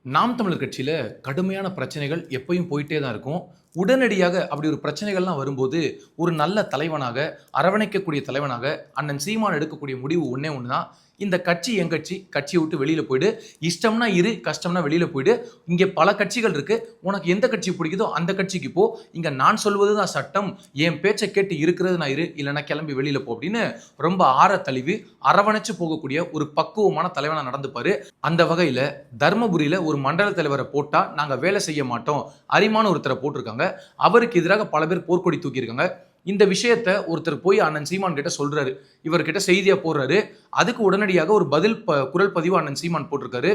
நாம் தமிழர் கட்சியில கடுமையான பிரச்சனைகள் எப்பயும் போயிட்டே தான் இருக்கும். உடனடியாக அப்படி ஒரு பிரச்சனைகள்லாம் வரும்போது, ஒரு நல்ல தலைவனாக, அரவணைக்கக்கூடிய தலைவனாக அண்ணன் சீமான் எடுக்கக்கூடிய முடிவு ஒண்ணே ஒண்ணு தான். இந்த கட்சி என் கட்சி. கட்சிய விட்டு வெளியில போயிடு. இஷ்டம்னா இரு, கஷ்டம்னா வெளியில போயிடு. இங்க பல கட்சிகள் இருக்கு. உனக்கு எந்த கட்சி பிடிக்குதோ அந்த கட்சிக்கு போ. இங்க நான் சொல்வது தான் சட்டம். என் பேச்சை கேட்டு இருக்கிறது நான் இரு, இல்லைன்னா கிளம்பி வெளியில போ அப்படின்னு ரொம்ப ஆற தழுவி அரவணைச்சு போகக்கூடிய ஒரு பக்குவமான தலைவனா நடந்துப்பாரு. அந்த வகையில தர்மபுரியில ஒரு மண்டல தலைவரை போட்டா நாங்க வேலை செய்ய மாட்டோம், அரிமான ஒருத்தரை போட்டிருக்காங்க. அவருக்கு எதிராக பல பேர் போர்க்கொடி தூக்கியிருக்காங்க. இந்த விஷயத்த ஒருத்தர் போய் அண்ணன் சீமான் கிட்ட சொல்றாரு, இவர்கிட்ட செய்தியா போடுறாரு. அதுக்கு உடனடியாக ஒரு பதில் குரல் பதிவு அண்ணன் சீமான் போட்டிருக்காரு.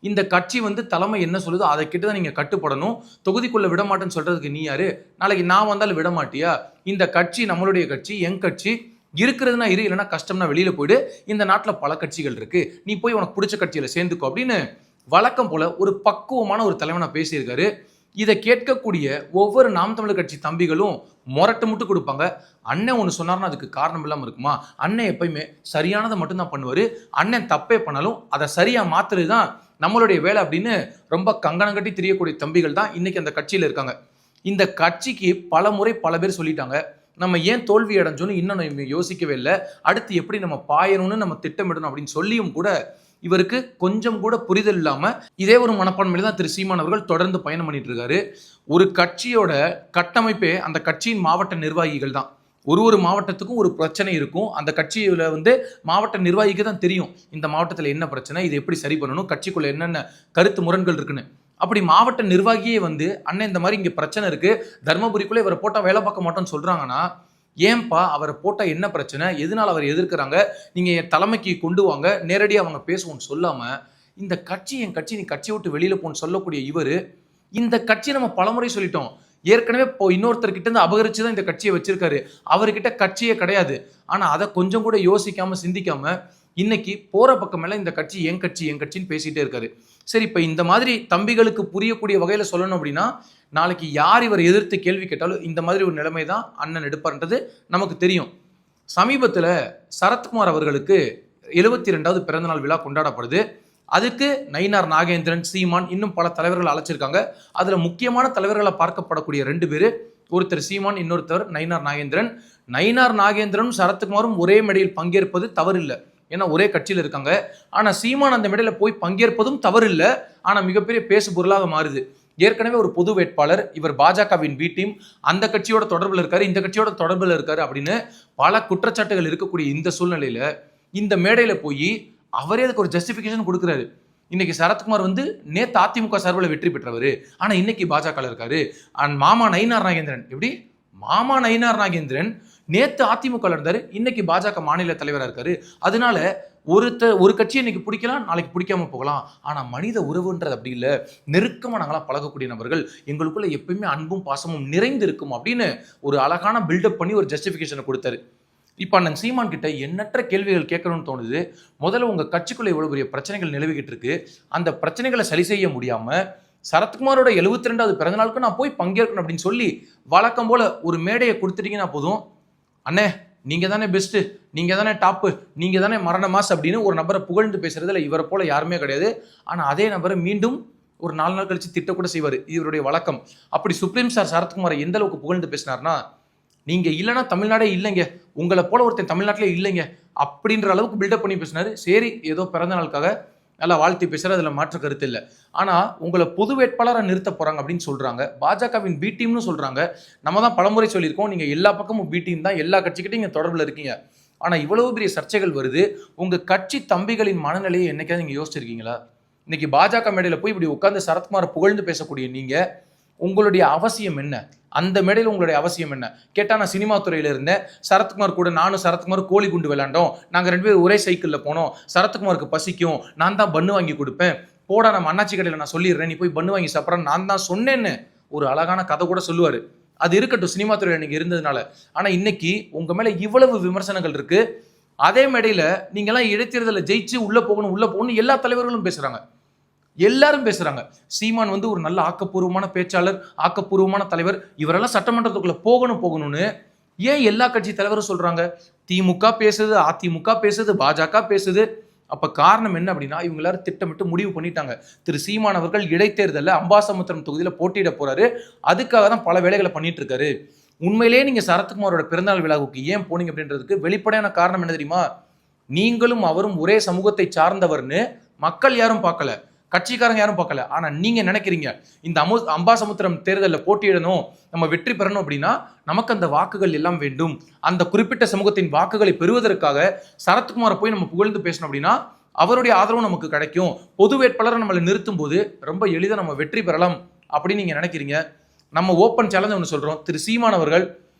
இந்த கட்சி தலைமை என்ன சொல்லுதோ அதை கிட்ட தான் நீங்க கட்டுப்படணும். தொகுதிக்குள்ள விட மாட்டேன்னு சொல்றதுக்கு நீ யாரு? நாளைக்கு நான் வந்தாலும் விட மாட்டியா? இந்த கட்சி நம்மளுடைய கட்சி, என் கட்சி. இருக்கிறதுனா இரு, இல்லைன்னா கஷ்டம்னா வெளியில போயிடு. இந்த நாட்டில் பல கட்சிகள் இருக்கு, நீ போய் உனக்கு பிடிச்ச கட்சியில சேர்ந்துக்கோ அப்படின்னு வழக்கம் போல ஒரு பக்குவமான ஒரு தலைவனா பேசியிருக்காரு. இதை கேட்கக்கூடிய ஒவ்வொரு நாம் தமிழர் கட்சி தம்பிகளும் முரட்டு முட்டு கொடுப்பாங்க. அண்ணன் ஒன்று சொன்னார்னா அதுக்கு காரணம் இல்லாமல் இருக்குமா? அண்ணன் எப்பயுமே சரியானதை மட்டும்தான் பண்ணுவார். அண்ணன் தப்பே பண்ணாலும் அதை சரியாக மாத்துறது தான் நம்மளுடைய வேலை அப்படின்னு ரொம்ப கங்கணம் கட்டி தெரியக்கூடிய தம்பிகள் தான் இன்னைக்கு அந்த கட்சியில் இருக்காங்க. இந்த கட்சிக்கு பல முறை பல பேர் சொல்லிட்டாங்க, நம்ம ஏன் தோல்வி அடைஞ்சோன்னு இன்னும் நம்ம யோசிக்கவே இல்லை, அடுத்து எப்படி நம்ம பாயணும்னு நம்ம திட்டமிடணும் அப்படின்னு சொல்லியும் கூட இவருக்கு கொஞ்சம் கூட புரிதல் இல்லாம இதே ஒரு மனப்பான்மையில தான் திரு சீமான் அவர்கள் தொடர்ந்து பயணம் பண்ணிட்டு இருக்காரு. ஒரு கட்சியோட கட்டமைப்பே அந்த கட்சியின் மாவட்ட நிர்வாகிகள் தான். ஒரு மாவட்டத்துக்கும் ஒரு பிரச்சனை இருக்கும். அந்த கட்சியில மாவட்ட நிர்வாகிக்கு தான் தெரியும் இந்த மாவட்டத்தில் என்ன பிரச்சனை, இதை எப்படி சரி பண்ணணும், கட்சிக்குள்ள என்னென்ன கருத்து முரண்கள் இருக்குன்னு. அப்படி மாவட்ட நிர்வாகியே அண்ணன் இந்த மாதிரி இங்க பிரச்சனை இருக்கு, தர்மபுரிக்குள்ள இவரை போட்டா வேலை பார்க்க மாட்டோம்னு சொல்றாங்கன்னா, ஏன்பா அவரை போட்டால் என்ன பிரச்சனை, எதனால் அவர் எதிர்க்கிறாங்க, நீங்கள் என் தலைமைக்கு கொண்டு வாங்க, நேரடியாக அவங்க பேசுவோம்னு சொல்லாமல், இந்த கட்சி என் கட்சி, நீ கட்சியை விட்டு வெளியில் போன்னு சொல்லக்கூடிய இவர், இந்த கட்சி நம்ம பலமுறை சொல்லிட்டோம், ஏற்கனவே இப்போ இன்னொருத்தர்கிட்ட இருந்து அபகரிச்சு தான் இந்த கட்சியை வச்சிருக்காரு, அவர்கிட்ட கட்சியே கிடையாது. ஆனால் அதை கொஞ்சம் கூட யோசிக்காம சிந்திக்காம இன்னைக்கு போற பக்கமெல்லாம் இந்த கட்சி என் கட்சி என் கட்சின்னு பேசிட்டே இருக்காரு. சரி, இப்போ இந்த மாதிரி தம்பிகளுக்கு புரியக்கூடிய வகையில் சொல்லணும் அப்படின்னா, நாளைக்கு யார் இவர் எதிர்த்து கேள்வி கேட்டாலும் இந்த மாதிரி ஒரு நிலைமை தான் அண்ணன் எடுப்பார்ன்றது நமக்கு தெரியும். சமீபத்தில் சரத்குமார் அவர்களுக்கு 72வது பிறந்தநாள் விழா கொண்டாடப்படுது. அதுக்கு நயினார் நாகேந்திரன், சீமான், இன்னும் பல தலைவர்கள் அழைச்சிருக்காங்க. அதுல முக்கியமான தலைவர்களை பார்க்கப்படக்கூடிய 2 பேர், ஒருத்தர் சீமான், இன்னொருத்தர் நயினார் நாகேந்திரன். நயினார் நாகேந்திரனும் சரத்குமாரும் ஒரே மேடையில் பங்கேற்பது தவறில்லை, ஏன்னா ஒரே கட்சியில் இருக்காங்க. ஆனா சீமான் அந்த மேடையில போய் பங்கேற்பதும் தவறில்லை, ஆனா மிகப்பெரிய பேசு பொருளாக மாறுது. ஏற்கனவே ஒரு பொது வேட்பாளர், இவர் பாஜகவின் பி டீம், அந்த கட்சியோட தொடர்பில் இருக்காரு, இந்த கட்சியோட தொடர்பில் இருக்காரு அப்படின்னு பல குற்றச்சாட்டுகள் இருக்கக்கூடிய இந்த சூழ்நிலையில இந்த மேடையில போய் அவரே அதுக்கு ஒரு ஜஸ்டிபிகேஷன் கொடுக்குறாரு. இன்னைக்கு சரத்குமார் நேத்து அதிமுக சார்பில் வெற்றி பெற்றவர், ஆனா இன்னைக்கு பாஜக இருக்காரு. அண்ட் மாமா நயினார் நாகேந்திரன், எப்படி மாமா நயினார் நாகேந்திரன் நேத்து அதிமுக இருந்தாரு, இன்னைக்கு பாஜக மாநில தலைவராக இருக்காரு. அதனால ஒரு கட்சி இன்னைக்கு பிடிக்கலாம், நாளைக்கு பிடிக்காம போகலாம். ஆனா மனித உறவுன்றது அப்படி இல்லை, நெருக்கமா நாங்களாம் பழகக்கூடிய நபர்கள், எங்களுக்குள்ள எப்பயுமே அன்பும் பாசமும் நிறைந்து இருக்கும் அப்படின்னு ஒரு அழகான பில்டப் பண்ணி ஒரு ஜஸ்டிபிகேஷனை கொடுத்தாரு. இப்ப அண்ணன் சீமான் கிட்ட எண்ணற்ற கேள்விகள் கேட்கணும்னு தோணுது. முதல்ல உங்க கட்சிக்குள்ள இவ்வளவு பெரிய பிரச்சனைகள் நிலவிக்கிட்டு இருக்கு, அந்த பிரச்சனைகளை சரி செய்ய முடியாம சரத்குமாரோட 72வது பிறந்தநாளுக்கு நான் போய் பங்கேற்கணும் அப்படின்னு சொல்லி வழக்கம் போல ஒரு மேடையை கொடுத்துட்டீங்கன்னா போதும், அண்ணே நீங்க தானே பெஸ்ட், நீங்க தானே டாப்பு, நீங்க தானே மரண மாஸ் அப்படின்னு ஒரு நபரை புகழ்ந்து பேசுறதுல இவரை போல யாருமே கிடையாது. ஆனா அதே நபரை மீண்டும் ஒரு 4 நாள் கழிச்சு திட்ட கூட செய்வார், இவருடைய வழக்கம். அப்படி சுப்ரீம் சார் சரத்குமாரை எந்த அளவுக்கு புகழ்ந்து பேசினார்னா, நீங்க இல்லைன்னா தமிழ்நாடே இல்லைங்க, உங்களை போல ஒருத்தன் தமிழ்நாட்டிலே இல்லைங்க அப்படின்ற அளவுக்கு பில்டப் பண்ணி பேசினாரு. சரி, ஏதோ பிறந்த நாளுக்காக நல்லா வாழ்த்தி பேசுற, அதுல மாற்று கருத்து இல்லை. ஆனா உங்களை பொது வேட்பாளராக நிறுத்த போறாங்க அப்படின்னு சொல்றாங்க, பாஜகவின் பி டீம்னு சொல்றாங்க. நம்ம தான் பலமுறை சொல்லியிருக்கோம், நீங்க எல்லா பக்கமும் பி டீம் தான், எல்லா கட்சிக்கிட்டையும் நீங்க தொடர்பில் இருக்கீங்க. ஆனா இவ்வளவு பெரிய சர்ச்சைகள் வருது, உங்க கட்சி தம்பிகளின் மனநிலையை என்னைக்காவது நீங்க யோசிச்சிருக்கீங்களா? இன்னைக்கு பாஜக மேடையில போய் இப்படி உட்கார்ந்து சரத்குமாரை புகழ்ந்து பேசக்கூடிய நீங்க, உங்களுடைய அவசியம் என்ன? அந்த மேடையில் உங்களுடைய அவசியம் என்ன கேட்டா, நான் சினிமா துறையில இருந்தேன், சரத்குமார் கூட நானும் சரத்குமார் கோழி குண்டு விளையாண்டோம், நாங்க 2 பேரும் ஒரே சைக்கிள்ல போனோம், சரத்குமாருக்கு பசிக்கும், நான் தான் பண்ணு வாங்கி கொடுப்பேன், போடா நம்ம அண்ணாச்சி கடையில் நான் சொல்லிடுறேன், நீ போய் பண்ணு வாங்கி சாப்பிட்றேன், நான் தான் சொன்னேன்னு ஒரு அழகான கதை கூட சொல்லுவாரு. அது இருக்கட்டும், சினிமா துறையில் நீங்க இருந்ததுனால. ஆனா இன்னைக்கு உங்க மேல இவ்வளவு விமர்சனங்கள் இருக்கு. அதே மேடையில நீங்க எல்லாம் இடைத்தேர்தலில் ஜெயிச்சு உள்ள போகணும் எல்லா தலைவர்களும் பேசுறாங்க, எல்லாரும் பேசுறாங்க. சீமான் ஒரு நல்ல ஆக்கப்பூர்வமான பேச்சாளர், ஆக்கப்பூர்வமான தலைவர், இவரெல்லாம் சட்டமன்றத்துக்குள்ள போகணும்னு ஏன் எல்லா கட்சி தலைவரும் சொல்றாங்க? திமுக பேசுது, அதிமுக பேசுது, பாஜக பேசுது, அப்ப காரணம் என்ன அப்படின்னா, இவங்க எல்லாரும் திட்டமிட்டு முடிவு பண்ணிட்டாங்க. திரு சீமான் அவர்கள் இடைத்தேர்தலில் அம்பாசமுத்திரம் தொகுதியில் போட்டியிட போறாரு. அதுக்காக தான் பல வேலைகளை பண்ணிட்டு இருக்காரு. உண்மையிலேயே நீங்க சரத்குமாரோட பிறந்தநாள் விழாவுக்கு ஏன் போனீங்க அப்படின்றதுக்கு வெளிப்படையான காரணம் என்ன தெரியுமா? நீங்களும் அவரும் ஒரே சமூகத்தை சார்ந்தவர்னு மக்கள் யாரும் பார்க்கல, கட்சிக்காரங்க யாரும் பார்க்கல. ஆனா நீங்க நினைக்கிறீங்க இந்த அம்பாசமுத்திரம் தேர்தலில் போட்டியிடணும், நம்ம வெற்றி பெறணும் அப்படின்னா நமக்கு அந்த வாக்குகள் எல்லாம் வேண்டும். அந்த குறிப்பிட்ட சமூகத்தின் வாக்குகளை பெறுவதற்காக சரத்குமாரை போய் நம்ம புகழ்ந்து பேசணும் அப்படின்னா அவருடைய ஆதரவு நமக்கு கிடைக்கும். பொது வேட்பாளரை நம்மளை நிறுத்தும் போது ரொம்ப எளிதாக நம்ம வெற்றி பெறலாம் அப்படின்னு நீங்க நினைக்கிறீங்க. நம்ம ஓப்பன் சேலஞ்ச் ஒன்று சொல்றோம். திரு சீமான் அவர்கள்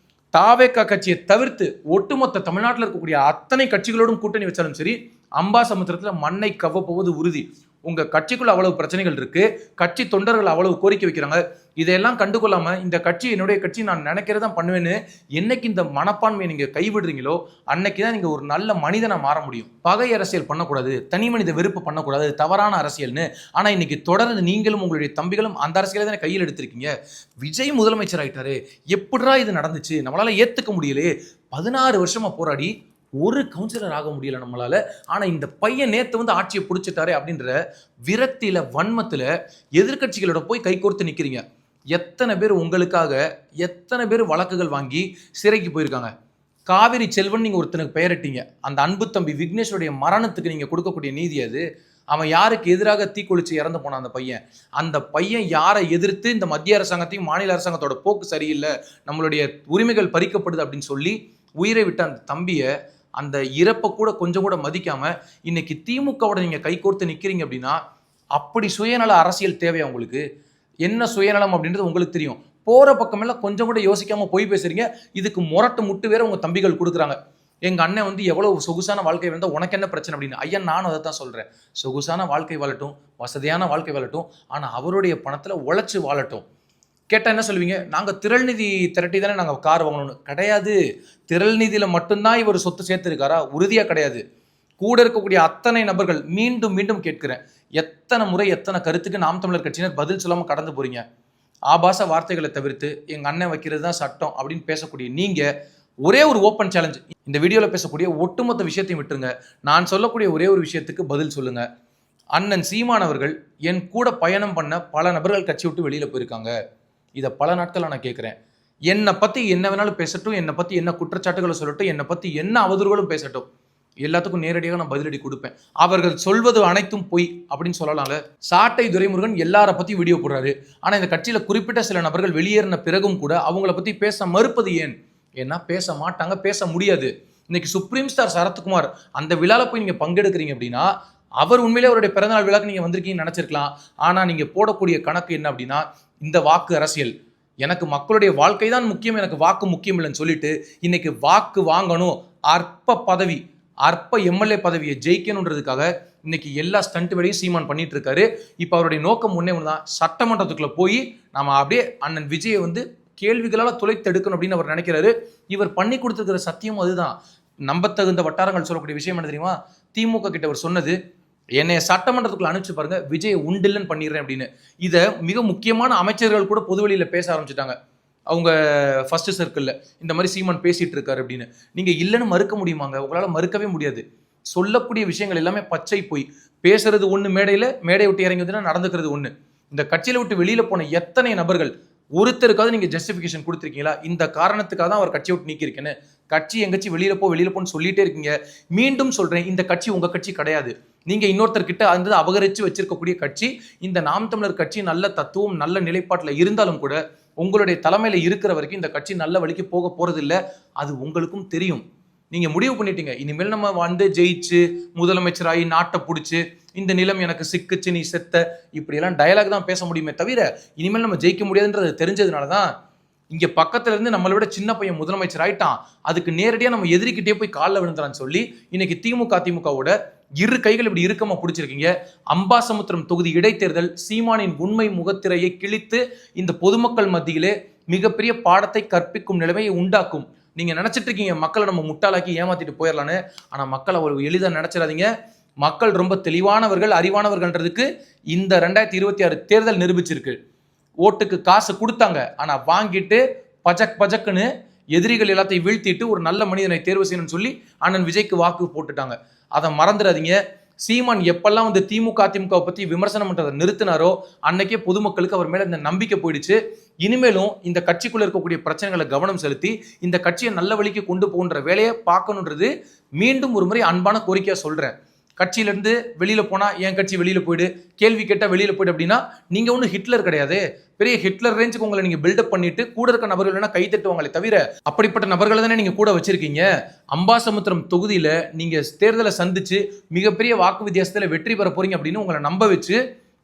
தாவேகா கட்சியை தவிர்த்து ஒட்டுமொத்த தமிழ்நாட்டில் இருக்கக்கூடிய அத்தனை கட்சிகளோடும் கூட்டணி வச்சாலும் சரி, அம்பாசமுத்திரத்தில் மண்ணை கவ்வப்போவது உறுதி. உங்க கட்சிக்குள்ள அவ்வளவு பிரச்சனைகள் இருக்கு, கட்சி தொண்டர்கள் அவ்வளவு கோரிக்கை வைக்கிறாங்க. இதையெல்லாம் கண்டுகொள்ளாம இந்த கட்சி என்னுடைய கட்சி, நான் நினைக்கிறதான் பண்ணுவேன்னு என்னைக்கு இந்த மனப்பான்மையை நீங்க கைவிடுறீங்களோ அன்னைக்குதான் நீங்க ஒரு நல்ல மனிதனை மாற முடியும். பகை அரசியல் பண்ணக்கூடாது, தனி மனித வெறுப்பு பண்ணக்கூடாது, தவறான அரசியல்னு. ஆனா இன்னைக்கு தொடர்ந்து நீங்களும் உங்களுடைய தம்பிகளும் அந்த அரசியலை தானே கையில் எடுத்திருக்கீங்க. விஜய் முதலமைச்சர் ஆயிட்டாரு, எப்படிடா இது நடந்துச்சு, நம்மளால ஏத்துக்க முடியலையே. 16 வருஷமா போராடி ஒரு கவுன்சிலர் ஆக முடியல நம்மளால. ஆனா இந்த பையன் நேத்து வந்து ஆட்சியை பிடிச்சிட்டாரு அப்படின்ற விரக்தியில, வன்மத்துல எதிர்கட்சிகளோட போய் கைகோர்த்து நிக்கிறீங்க. எத்தனை பேர் உங்களுக்காக, எத்தனை பேர் வழக்குகள் வாங்கி சிறைக்கு போயிருக்காங்க. காவிரி செல்வன் நீங்க ஒருத்தனுக்கு பெயரிட்டீங்க. அந்த அன்பு தம்பி விக்னேஷோடைய மரணத்துக்கு நீங்க கொடுக்கக்கூடிய நீதி அது. அவன் யாருக்கு எதிராக தீக்குளிச்சு இறந்து போனான் அந்த பையன் யாரை எதிர்த்து இந்த மத்திய அரசாங்கத்தையும் மாநில அரசாங்கத்தோட போக்கு சரியில்லை, நம்மளுடைய உரிமைகள் பறிக்கப்படுது அப்படின்னு சொல்லி உயிரை விட்ட அந்த தம்பியை, அந்த இறப்பை கூட கொஞ்சம் கூட மதிக்காம இன்னைக்கு திமுகவோட நீங்க கைகோர்த்து நிக்கிறீங்க அப்படின்னா அப்படி சுயநல அரசியல் தேவையா உங்களுக்கு? என்ன சுயநலம் அப்படின்றது உங்களுக்கு தெரியும். போற பக்கமெல்லாம் கொஞ்சம் கூட யோசிக்காம போய் பேசுறீங்க. இதுக்கு முரட்டு முட்டு வேற உங்க தம்பிகள் கொடுக்குறாங்க. எங்க அண்ணன் வந்து எவ்வளவு சொகுசான வாழ்க்கை வாழ்ந்தா உனக்கு என்ன பிரச்சனை அப்படின்னு. ஐயா, நானும் அதை தான் சொல்றேன். சொகுசான வாழ்க்கை வாழட்டும், வசதியான வாழ்க்கை வாழட்டும், ஆனா அவருடைய பணத்துல உழைச்சு வாழட்டும். கேட்டால் என்ன சொல்லுவீங்க? நாங்கள் திரள் நிதி திரட்டி தானே நாங்கள் கார் வாங்கணும்னு. கிடையாது. திரள் நிதியில் மட்டும்தான் இவர் சொத்து சேர்த்துருக்காரா? உறுதியாக கிடையாது. கூட இருக்கக்கூடிய அத்தனை நபர்கள், மீண்டும் மீண்டும் கேட்கிறேன், எத்தனை முறை எத்தனை கருத்துக்கு நாம் தமிழர் கட்சியினர் பதில் சொல்லாமல் கடந்து போறீங்க? ஆபாச வார்த்தைகளை தவிர்த்து எங்கள் அண்ணன் வைக்கிறது தான் சட்டம் அப்படின்னு பேசக்கூடிய நீங்கள் ஒரே ஒரு ஓப்பன் சேலஞ்ச், இந்த வீடியோவில் பேசக்கூடிய ஒட்டுமொத்த விஷயத்தையும் விட்டுருங்க. நான் சொல்லக்கூடிய ஒரே ஒரு விஷயத்துக்கு பதில் சொல்லுங்க. அண்ணன் சீமான் அவர்கள் என் கூட பயணம் பண்ண பல நபர்கள் கட்சி விட்டு வெளியில் போயிருக்காங்க. இதை பல நாட்கள் நான் கேட்குறேன். என்னை பற்றி என்ன வேணாலும் பேசட்டும், என்னை பற்றி என்ன குற்றச்சாட்டுகளை சொல்லட்டும், என்னை பற்றி என்ன அவதூறுகளும் பேசட்டும், எல்லாத்துக்கும் நேரடியாக நான் பதிலடி கொடுப்பேன். அவர்கள் சொல்வது அனைத்தும் பொய் அப்படின்னு சொல்லலாம்ல. சாட்டை துரைமுருகன் எல்லார பற்றி வீடியோ போடுறாரு. ஆனால் இந்த கட்சியில் குறிப்பிட்ட சில நபர்கள் வெளியேறின பிறகும் கூட அவங்கள பற்றி பேச மறுப்பது ஏன்? ஏன்னா பேச மாட்டாங்க, பேச முடியாது. இன்னைக்கு சுப்ரீம் ஸ்டார் சரத்குமார் அந்த விழாவில் போய் நீங்கள் பங்கெடுக்கிறீங்க அப்படின்னா அவர் உண்மையிலே அவருடைய பிறந்தநாள் விழாக்கு நீங்கள் வந்திருக்கீங்கன்னு நினச்சிருக்கலாம். ஆனால் நீங்கள் போடக்கூடிய கணக்கு என்ன அப்படின்னா, இந்த வாக்கு அரசியல், எனக்கு மக்களுடைய வாழ்க்கை தான் முக்கியம், எனக்கு வாக்கு முக்கியம் இல்லைன்னு சொல்லிட்டு இன்னைக்கு வாக்கு வாங்கணும், அற்ப பதவி, அற்ப எம்எல்ஏ பதவியை ஜெயிக்கணுன்றதுக்காக இன்னைக்கு எல்லா ஸ்டண்ட் வேலையும் சீமான் பண்ணிட்டு இருக்காரு. இப்போ அவருடைய நோக்கம் ஒன்னே ஒன்று தான், சட்டமன்றத்துக்குள்ள போய் நம்ம அப்படியே அண்ணன் விஜயை வந்து கேள்விகளால் துளைத்தெடுக்கணும் அப்படின்னு அவர் நினைக்கிறாரு. இவர் பண்ணி கொடுத்துருக்கிற சத்தியம் அதுதான். நம்பத்தகுந்த வட்டாரங்கள் சொல்லக்கூடிய விஷயம் என்ன தெரியுமா? திமுக கிட்ட அவர் சொன்னது, என்னை சட்டமன்றத்துக்குள்ள அனுப்பிச்சு பாருங்க, விஜய் உண்டில்லன்னு பண்ணிடுறேன் அப்படின்னு. இதை மிக முக்கியமான அமைச்சர்கள் கூட பொதுவெளியில் பேச ஆரம்பிச்சுட்டாங்க. அவங்க ஃபர்ஸ்ட் சர்க்கிளில் இந்த மாதிரி சீமான் பேசிட்டு இருக்காரு அப்படின்னு. நீங்க இல்லைன்னு மறுக்க முடியுமாங்க? உங்களால் மறுக்கவே முடியாது. சொல்லக்கூடிய விஷயங்கள் எல்லாமே பச்சை போய், பேசுறது ஒன்று, மேடையை விட்டு இறங்கி வந்து நடந்துக்கிறது ஒன்று. இந்த கட்சியில விட்டு வெளியில போன எத்தனை நபர்கள் ஒருத்தருக்காவது நீங்க ஜஸ்டிபிகேஷன் கொடுத்துருக்கீங்களா? இந்த காரணத்துக்காக தான் அவர் கட்சியை விட்டு நீக்கிருக்கேன்னு. கட்சி எங்கச்சி வெளியில போன்னு சொல்லிட்டே இருக்கீங்க. மீண்டும் சொல்றேன், இந்த கட்சி உங்க கட்சி கிடையாது. நீங்க இன்னொருத்தர்கிட்ட அந்த அபகரிச்சு வச்சிருக்கக்கூடிய கட்சி. இந்த நாம் தமிழர் கட்சி நல்ல தத்துவம், நல்ல நிலைப்பாட்டில் இருந்தாலும் கூட உங்களுடைய தலைமையில இருக்கிற வரைக்கும் இந்த கட்சி நல்ல வழிக்கு போக போறது இல்லை. அது உங்களுக்கும் தெரியும். நீங்க முடிவு பண்ணிட்டீங்க, இனிமேல் நம்ம வந்து ஜெயிச்சு முதலமைச்சராகி நாட்டை பிடிச்சி இந்த நிலம் எனக்கு சிக்குச்சு, நீ செத்த, இப்படியெல்லாம் டயலாக் தான் பேச முடியுமே தவிர இனிமேல் நம்ம ஜெயிக்க முடியாதுன்றது தெரிஞ்சதுனால தான் இங்க பக்கத்துல இருந்து நம்மளை விட சின்ன பையன் முதலமைச்சர் ஆயிட்டான், அதுக்கு நேரடியா நம்ம எதிரிக்கிட்டே போய் காலில் விழுந்துறான்னு சொல்லி இன்னைக்கு திமுகவோட இரு கைகள் இப்படி இறுக்கமா பிடிச்சிருக்கீங்க. அம்பாசமுத்திரம் தொகுதி இடைத்தேர்தல் சீமானின் உண்மை முகத்திரையை கிழித்து இந்த பொதுமக்கள் மத்தியிலே மிகப்பெரிய பாடத்தை கற்பிக்கும் நிலைமையை உண்டாக்கும். நீங்க நினைச்சிட்டு இருக்கீங்க மக்களை நம்ம முட்டாளாக்கி ஏமாத்திட்டு போயிடலான்னு. ஆனா மக்கள் அவ்வளவு எளிதா நினைச்சிடாதீங்க. மக்கள் ரொம்ப தெளிவானவர்கள், அறிவானவர்கள்ன்றதுக்கு இந்த 2026 தேர்தல் நிரூபிச்சிருக்கு. ஓட்டுக்கு காசு கொடுத்தாங்க, ஆனா வாங்கிட்டு பஜக்குன்னு எதிரிகள் எல்லாத்தையும் வீழ்த்திட்டு ஒரு நல்ல மனிதனை தேர்வு செய்யணும்னு சொல்லி அண்ணன் விஜய்க்கு வாக்கு போட்டுட்டாங்க. அதை மறந்துடாதீங்க. சீமான் எப்பெல்லாம் வந்து திமுக அதிமுக பத்தி விமர்சனம் பண்றதை நிறுத்தினாரோ அன்னைக்கே பொதுமக்களுக்கு அவர் மேல இந்த நம்பிக்கை போயிடுச்சு. இனிமேலும் இந்த கட்சிக்குள்ள இருக்கக்கூடிய பிரச்சனைகளை கவனம் செலுத்தி இந்த கட்சியை நல்ல வழிக்கு கொண்டு போகின்ற வேலையை பார்க்கணுன்றது மீண்டும் ஒரு முறை அன்பான கோரிக்கையா சொல்றேன். கட்சியில இருந்து வெளியில போனா என் கட்சி வெளியில போயிடு, கேள்வி கேட்டா வெளியில போயிடு அப்படின்னா நீங்க ஒன்றும் ஹிட்லர் கிடையாது. பெரிய ஹிட்லர் ரேஞ்சுக்கு உங்களை நீங்க பில்டப் பண்ணிட்டு கூட இருக்க நபர்கள் வேணா கை தட்டுவாங்களே தவிர அப்படிப்பட்ட நபர்களை தானே நீங்க கூட வச்சிருக்கீங்க. அம்பாசமுத்திரம் தொகுதியில நீங்க தேர்தலை சந்திச்சு மிகப்பெரிய வாக்கு வித்தியாசத்துல வெற்றி பெற போறீங்க அப்படின்னு உங்களை நம்ப வச்சு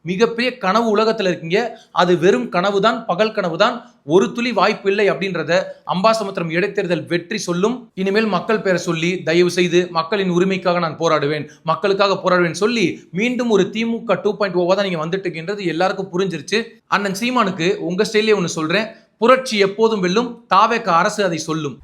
மிகப்பெரிய கனவு உலகத்துல இருக்கீங்க. அது வெறும் கனவு தான், பகல் கனவு தான், ஒரு துளி வாய்ப்பு இல்லை அப்படின்றத அம்பாசமுத்திரம் இடைத்தேர்தல் வெற்றி சொல்லும். இனிமேல் மக்கள் பேரை சொல்லி தயவு செய்து மக்களின் உரிமைக்காக நான் போராடுவேன், மக்களுக்காக போராடுவேன் சொல்லி மீண்டும் ஒரு திமுக 2.0 தான் நீங்க வந்துட்டு இருக்கின்றது எல்லாருக்கும் புரிஞ்சிருச்சு. அண்ணன் சீமானுக்கு உங்க ஸ்டைலே ஒன்று சொல்றேன், புரட்சி எப்போதும் வெல்லும், தாவேக அரசு அதை சொல்லும்.